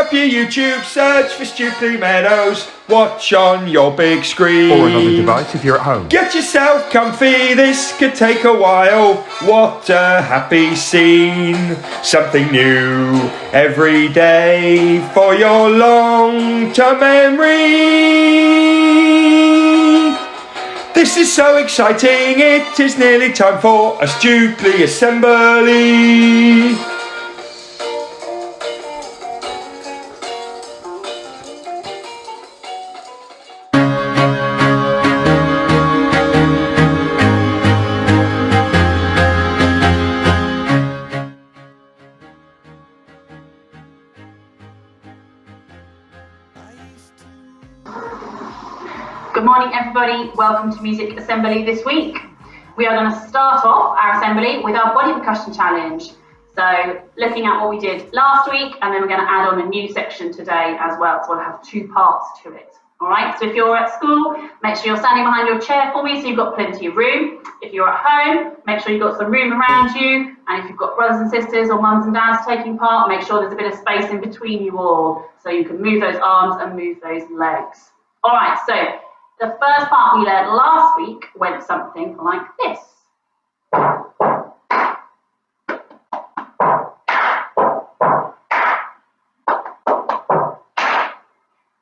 up your YouTube, search for Stukeley Meadows, watch on your big screen. Or another device if you're at home. Get yourself comfy, this could take a while. What a happy scene. Something new every day for your long-term memory. This is so exciting, it is nearly time for a Stukeley assembly. Good morning everybody, welcome to Music Assembly this week. We are going to start off our assembly with our body percussion challenge. So looking at what we did last week, and then we're going to add on a new section today as well, so we'll have 2 parts to it. Alright, so if you're at school, make sure you're standing behind your chair for me so you've got plenty of room. If you're at home, make sure you've got some room around you, and if you've got brothers and sisters or mums and dads taking part, make sure there's a bit of space in between you all so you can move those arms and move those legs. Alright, so the first part we learned last week went something like this.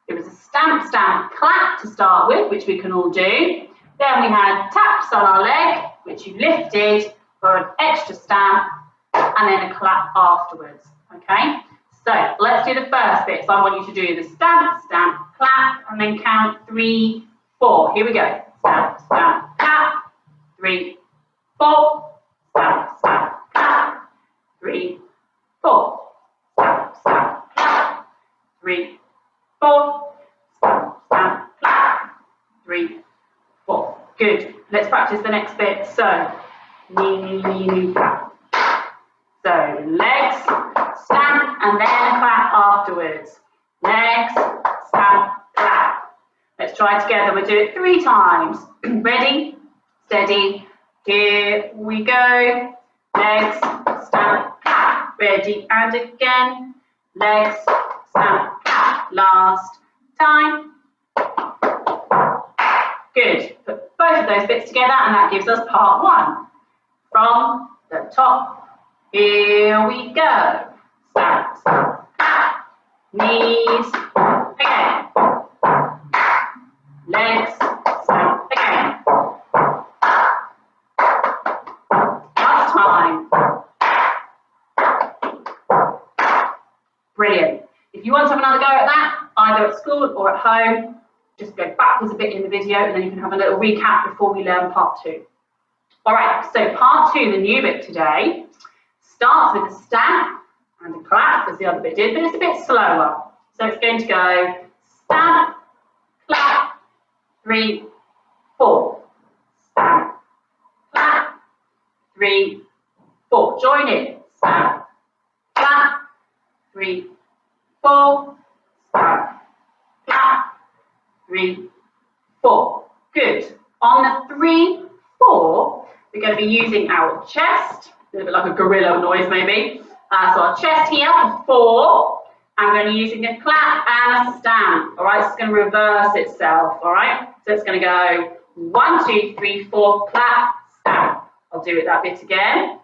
It was a stamp, stamp, clap to start with, which we can all do. Then we had taps on our leg, which you lifted for an extra stamp, and then a clap afterwards. Okay, so let's do the first bit. So I want you to do the stamp, stamp, clap, and then count 3, 4. Here we go. Stamp, stamp, clap. 3, 4. Stamp, stamp, clap. 3, 4. Stamp, stamp, clap. 3, 4. Stamp, stamp, clap. 3, 4. Good. Let's practice the next bit. So, knee, clap. So, legs, stamp, and then clap afterwards. Legs, stamp, clap. Let's try together. We'll do it 3 times. Ready, steady, here we go. Legs, stamp, clap. Ready, and again. Legs, stamp, clap. Last time. Good. Put both of those bits together, and that gives us part 1. From the top, here we go. Stamp, stamp, clap. Knees, again. Legs, stamp, again. Last time. Brilliant. If you want to have another go at that, either at school or at home, just go backwards a bit in the video and then you can have a little recap before we learn part 2. Alright, so part 2, the new bit today, starts with a stamp and a clap, as the other bit did, but it's a bit slower. So it's going to go stamp, clap, 3, 4. Stamp, clap, 3, 4. Join in. Stamp, clap, 3, 4. Stamp, clap, 3, 4. Good. On the 3, 4, we're going to be using our chest, a little bit like a gorilla noise maybe. So our chest here for 4. I'm going to be using a clap and a stamp. All right, so it's going to reverse itself. All right, so it's going to go 1, 2, 3, 4, clap, stamp. I'll do it that bit again.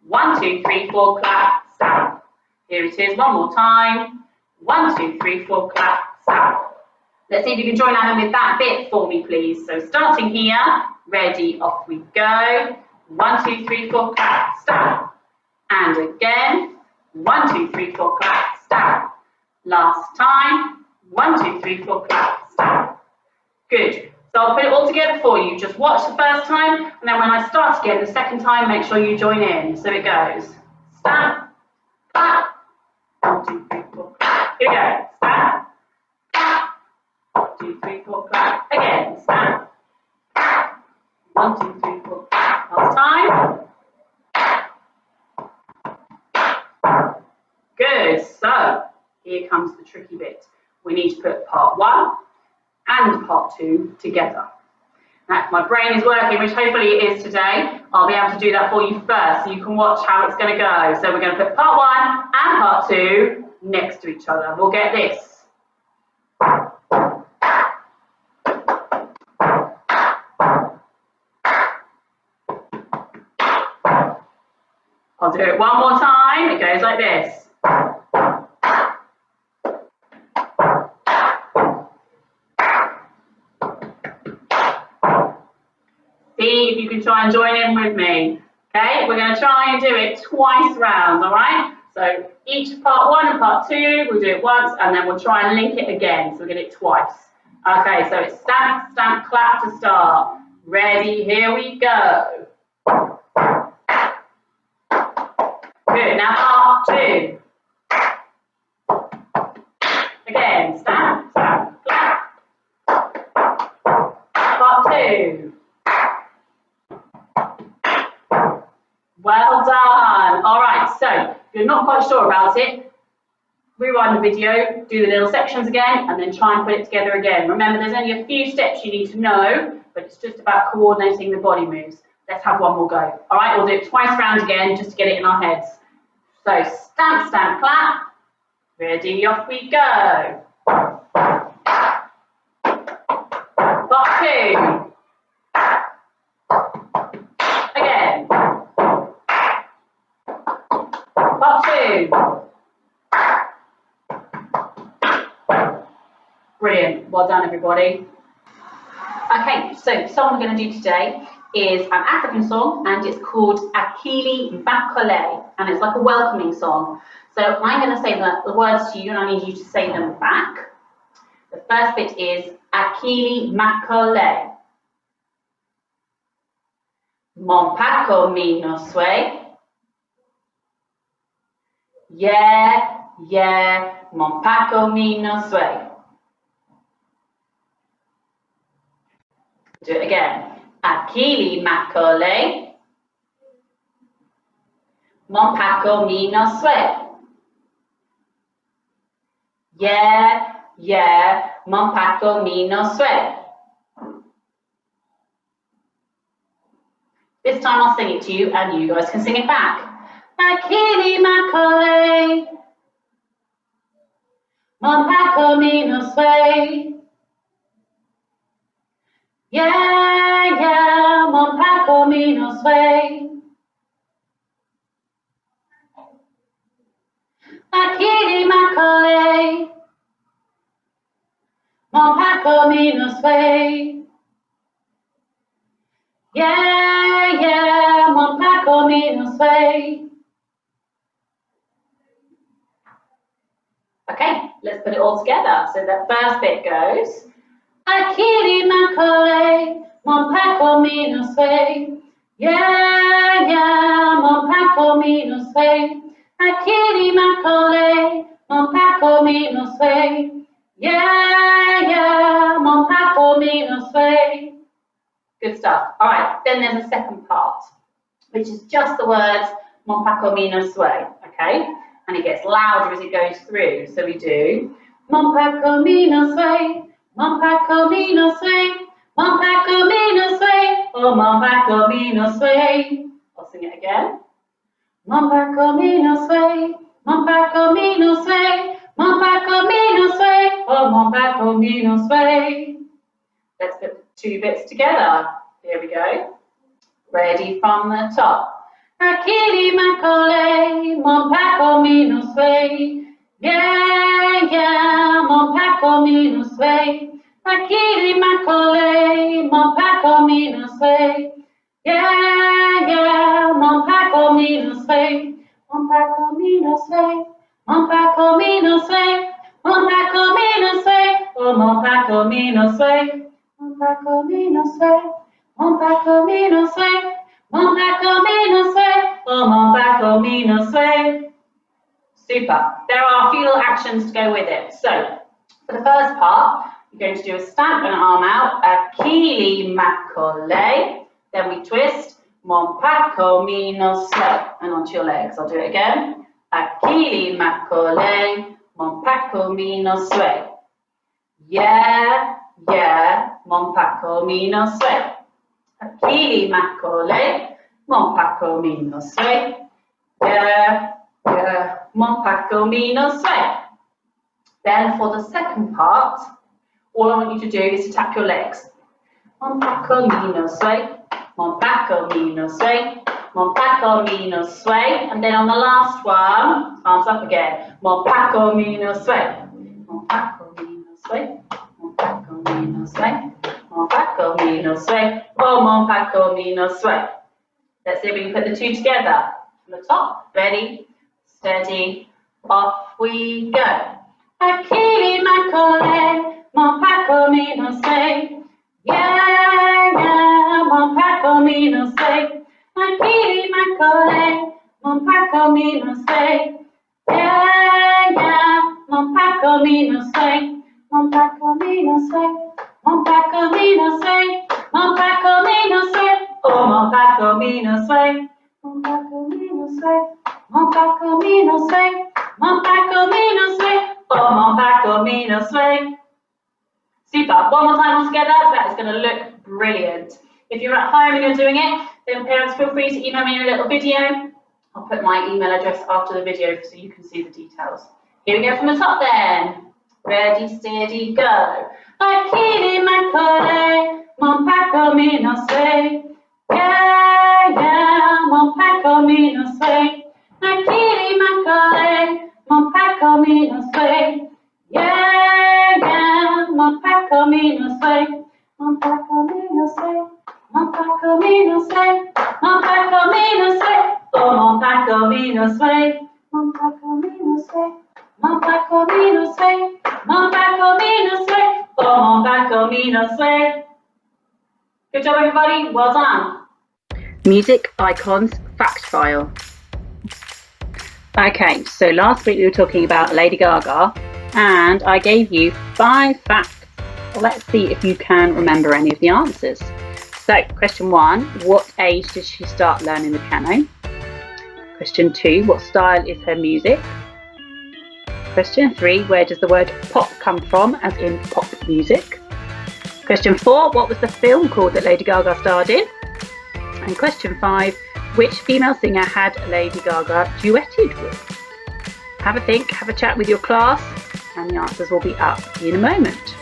1, 2, 3, 4, clap, stamp. Here it is, one more time. 1, 2, 3, 4, clap, stamp. Let's see if you can join Alan with that bit for me, please. So starting here, ready, off we go. 1, 2, 3, 4, clap, stamp. And again, 1, 2, 3, 4, clap, stamp. Last time, 1, 2, 3, 4, clap, stamp. Good. So I'll put it all together for you. Just watch the first time, and then when I start again the second time, make sure you join in. So it goes stamp, clap, 1, 2, 3, 4, clap. Here we go. Stamp, clap, 1, 2, 3, 4, clap. Again, stamp, clap, 1, 2, 3, 4, clap. Last time. Good. So here comes the tricky bit. We need to put part 1 and part 2 together. Now, if my brain is working, which hopefully it is today, I'll be able to do that for you first, so you can watch how it's going to go. So we're going to put part 1 and part 2 next to each other. We'll get this. I'll do it one more time. It goes like this. See if you can try and join in with me. Okay, we're going to try and do it twice round, all right? So each part 1 and part 2, we'll do it once, and then we'll try and link it again, so we'll get it twice. Okay, so it's stamp, stamp, clap to start. Ready, here we go. Good, now part 2. Again, stamp, stamp, clap. Part 2. Well done. All right, so if you're not quite sure about it, rewind the video, do the little sections again, and then try and put it together again. Remember, there's only a few steps you need to know, but it's just about coordinating the body moves. Let's have one more go. All right, we'll do it twice round again, just to get it in our heads. So stamp, stamp, clap. Ready, off we go. Part 2. Again. Part 2. Brilliant. Well done, everybody. Okay, so the song we're going to do today is an African song, and it's called Akili Makole, and it's like a welcoming song. So I'm going to say the words to you, and I need you to say them back. The first bit is Akili Makole. Mon pako mi no sway. Yeah, yeah, mon pako mi no sway. Do it again. Akili Makole. Mon pako mi no sway. Yeah, yeah, mon pako mi no sway. This time I'll sing it to you and you guys can sing it back. Akili Makole. Mon pako mi no sway. Yeah, yeah, mon pako mi no sway. Akili Makole. Mon pako mi no sway. Yeah, yeah, mon pako mi no sway. Okay, let's put it all together. So the first bit goes, Akili Makole, mon pako mi no sway. Yeah, yeah, mon pako mi no sway. Akili Makole, mon pako mi no sway. Yeah, yeah, mon pako mi no sway. Good stuff. All right, then there's a second part, which is just the words mon pako mi no sway, okay? And it gets louder as it goes through. So we do mon pako mi no sway, mon pako mi no sway, mon pako mi no sway, oh mon pako mi no sway. I'll sing it again. Mon pako mi no sway, mon pako mi no sway, mon pako mi no sway, oh mon pako mi no sway. Let's put 2 bits together. Here we go. Ready from the top. Akili Makole, mon pako mi no sway. Yeah, yeah, mon pako mi no sway. Akili Makole, mon pako mi no sway. Yeah, yeah, mon pako mi no sway. Mon pako mi no sway. Mon pako mi no sway. Mon pako mi no sway. Oh, mon pako mi no sway. Mon pako mi no sway. Mon pako mi no sway. Mon pako mi no sway. Oh, mon pako mi no sway. Super. There are a few little actions to go with it. So, for the first part, you're going to do a stamp and an arm out. Akili Makole. Then we twist. Mon pako mi no sway. And onto your legs. I'll do it again. Akili Makole. Mon pako mi no sway. Yeah, yeah, mon pako mi no sway. Akili Makole, mon pako mi no sway. Yeah, yeah, mon pako mi no sway. Then for the second part, all I want you to do is to tap your legs. Mon pacomino, sway. Mon pacomino, sway. Mon pacomino, sway. And then on the last one, arms up again. Mon pacomino, sway. Mon pacomino, sway. Mon pacomino, sway. Mon pacomino, sway. Oh, mon pacomino, sway. Let's see if we can put the two together. From the top. Ready, steady, off we go. Achille, Macole, mon pacomino, sway. Yeah, yeah, mon pacomino, sway. Achille, Macole, mon pacomino, sway. Yeah, yeah, mon pacomino, sway. Mon pacomino, sway. Mon pacomino, sway. Mon pacomino, sway. Oh, mon pacomino, sway. Mon pacomino, sway. Mon pacomino, sway. Mon pacomino, sway. Oh, mon pacomino, sway. Super. One more time all together. That is going to look brilliant. If you're at home and you're doing it, then parents feel free to email me in a little video. I'll put my email address after the video so you can see the details. Here we go from the top then. Ready, steady, go. Achille, Macole, mon pacomino, sway. Yeah, yeah, mon pacomino, sway. Achille, Macole, mon pacomino, sway. Yeah, yeah, mon pacomino, sway. Mon pacomino, sway. Mon pacomino, sway. Mon pacomino, sway. Oh, mon pacomino, sway. Mon pacomino, sway. Mon pacomino, sway. Mon pacomino, sway. Oh, mon pacomino, sway. Good job, everybody. Well done. Music icons fact file. Okay, so last week we were talking about Lady Gaga and I gave you 5 facts. Let's see if you can remember any of the answers. So, question 1, what age did she start learning the piano? Question 2, what style is her music? Question 3, where does the word pop come from, as in pop music? Question 4, what was the film called that Lady Gaga starred in? And question 5, which female singer had Lady Gaga duetted with? Have a think, have a chat with your class, and the answers will be up in a moment.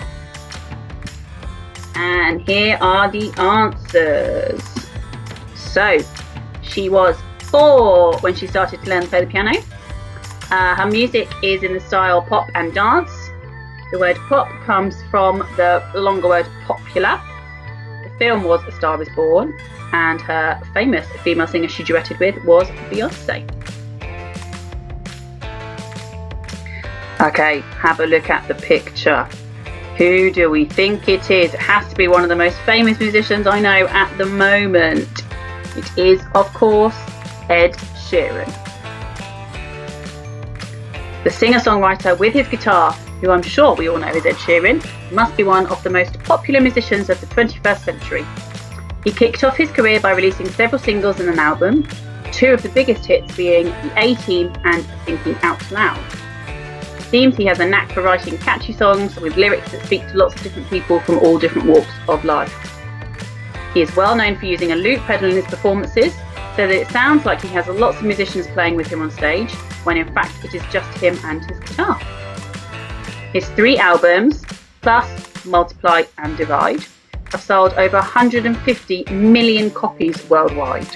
And here are the answers. So, she was 4 when she started to learn to play the piano. Her music is in the style pop and dance. The word pop comes from the longer word popular. The film was A Star Is Born, and her famous female singer she duetted with was Beyonce. Okay, have a look at the picture. Who do we think it is? It has to be one of the most famous musicians I know at the moment. It is, of course, Ed Sheeran. The singer-songwriter with his guitar, who I'm sure we all know is Ed Sheeran, must be one of the most popular musicians of the 21st century. He kicked off his career by releasing several singles and an album, 2 of the biggest hits being The A-Team and Thinking Out Loud. It seems he has a knack for writing catchy songs with lyrics that speak to lots of different people from all different walks of life. He is well known for using a loop pedal in his performances, so that it sounds like he has lots of musicians playing with him on stage, when in fact it is just him and his guitar. His 3 albums, Plus, Multiply and Divide, have sold over 150 million copies worldwide,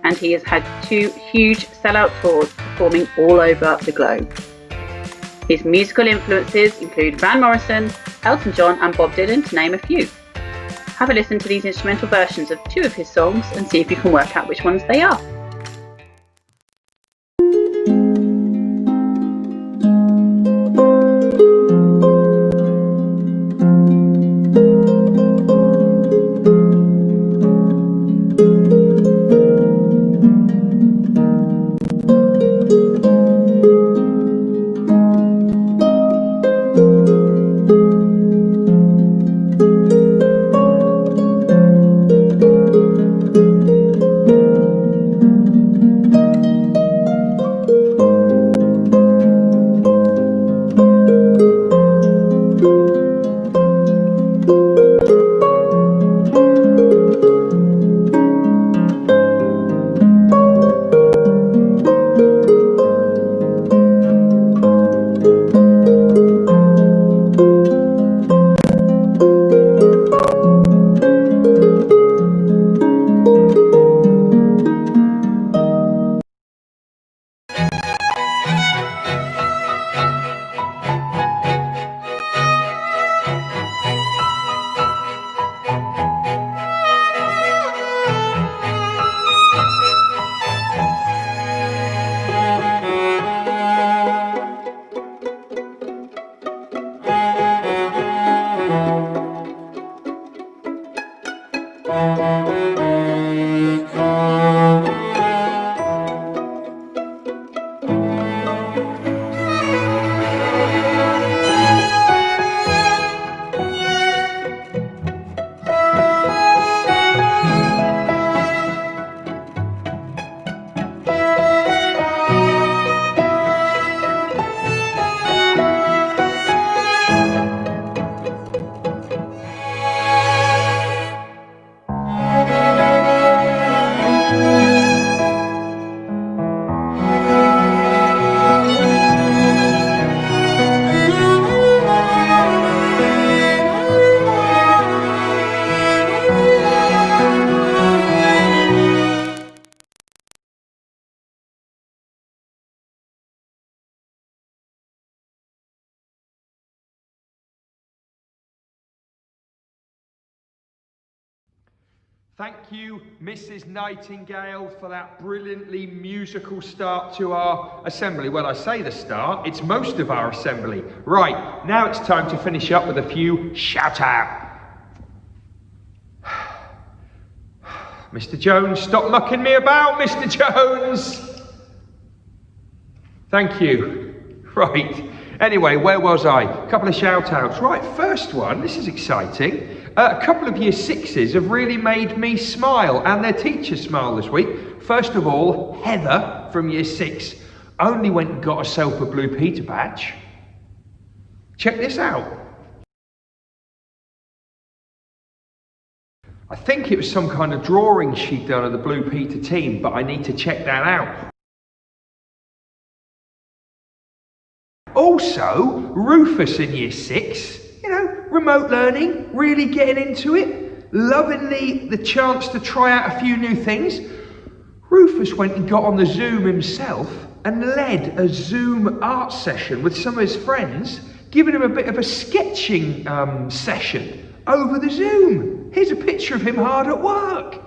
and he has had 2 huge sellout tours performing all over the globe. His musical influences include Van Morrison, Elton John and Bob Dylan, to name a few. Have a listen to these instrumental versions of 2 of his songs and see if you can work out which ones they are. Thank you, Mrs. Nightingale, for that brilliantly musical start to our assembly. Well, I say the start, it's most of our assembly. Right, now it's time to finish up with a few shout-out. Mr. Jones, stop mucking me about, Mr. Jones! Thank you. Right, anyway, where was I? A couple of shout-outs. Right, first one, this is exciting. A couple of year sixes have really made me smile and their teachers smile this week. First of all, Heather from year 6 only went and got herself a Blue Peter badge. Check this out. I think it was some kind of drawing she'd done of the Blue Peter team, but I need to check that out. Also, Rufus in year 6, remote learning, really getting into it, loving the chance to try out a few new things. Rufus went and got on the Zoom himself and led a Zoom art session with some of his friends, giving him a bit of a sketching session over the Zoom. Here's a picture of him hard at work.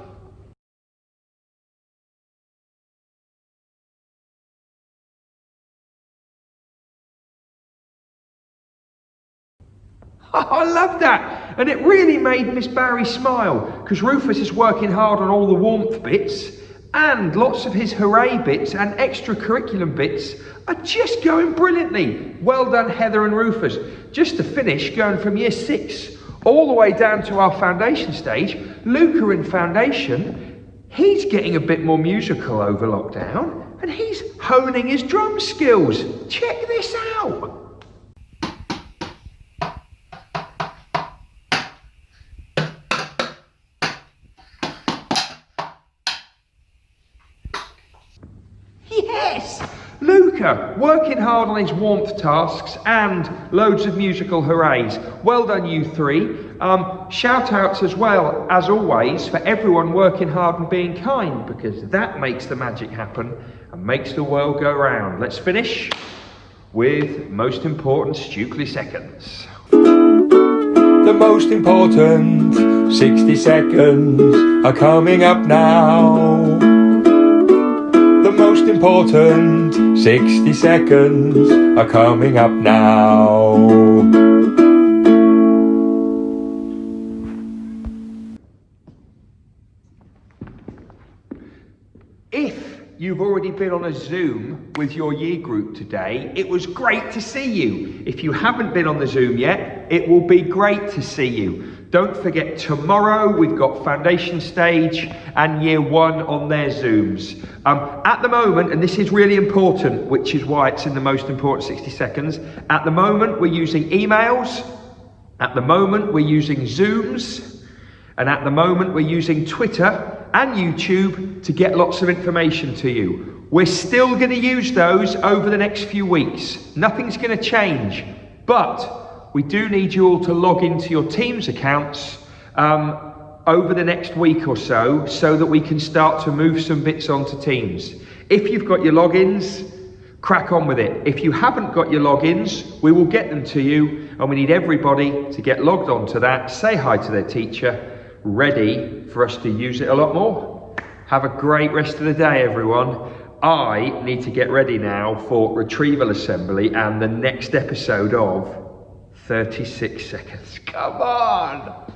I love that, and it really made Miss Barry smile, because Rufus is working hard on all the warmth bits, and lots of his hooray bits and extracurriculum bits are just going brilliantly. Well done, Heather and Rufus. Just to finish, going from year 6 all the way down to our foundation stage, Luca in foundation, he's getting a bit more musical over lockdown, and he's honing his drum skills. Check this out. Yes! Luca, working hard on his warmth tasks and loads of musical hoorays. Well done, you three. Shout outs as well, as always, for everyone working hard and being kind, because that makes the magic happen and makes the world go round. Let's finish with most important Stukeley seconds. The most important 60 seconds are coming up now. The most important 60 seconds are coming up now. If you've already been on a Zoom with your year group today, it was great to see you. If you haven't been on the Zoom yet, it will be great to see you. Don't forget, tomorrow we've got foundation stage and year 1 on their Zooms. At the moment, and this is really important, which is why it's in the most important 60 seconds, at the moment we're using emails, at the moment we're using Zooms, and at the moment we're using Twitter and YouTube to get lots of information to you. We're still going to use those over the next few weeks. Nothing's going to change, but we do need you all to log into your Teams accounts over the next week or so that we can start to move some bits onto Teams. If you've got your logins, crack on with it. If you haven't got your logins, we will get them to you, and we need everybody to get logged onto that, say hi to their teacher, ready for us to use it a lot more. Have a great rest of the day, everyone. I need to get ready now for retrieval assembly and the next episode of 36 seconds. Come on!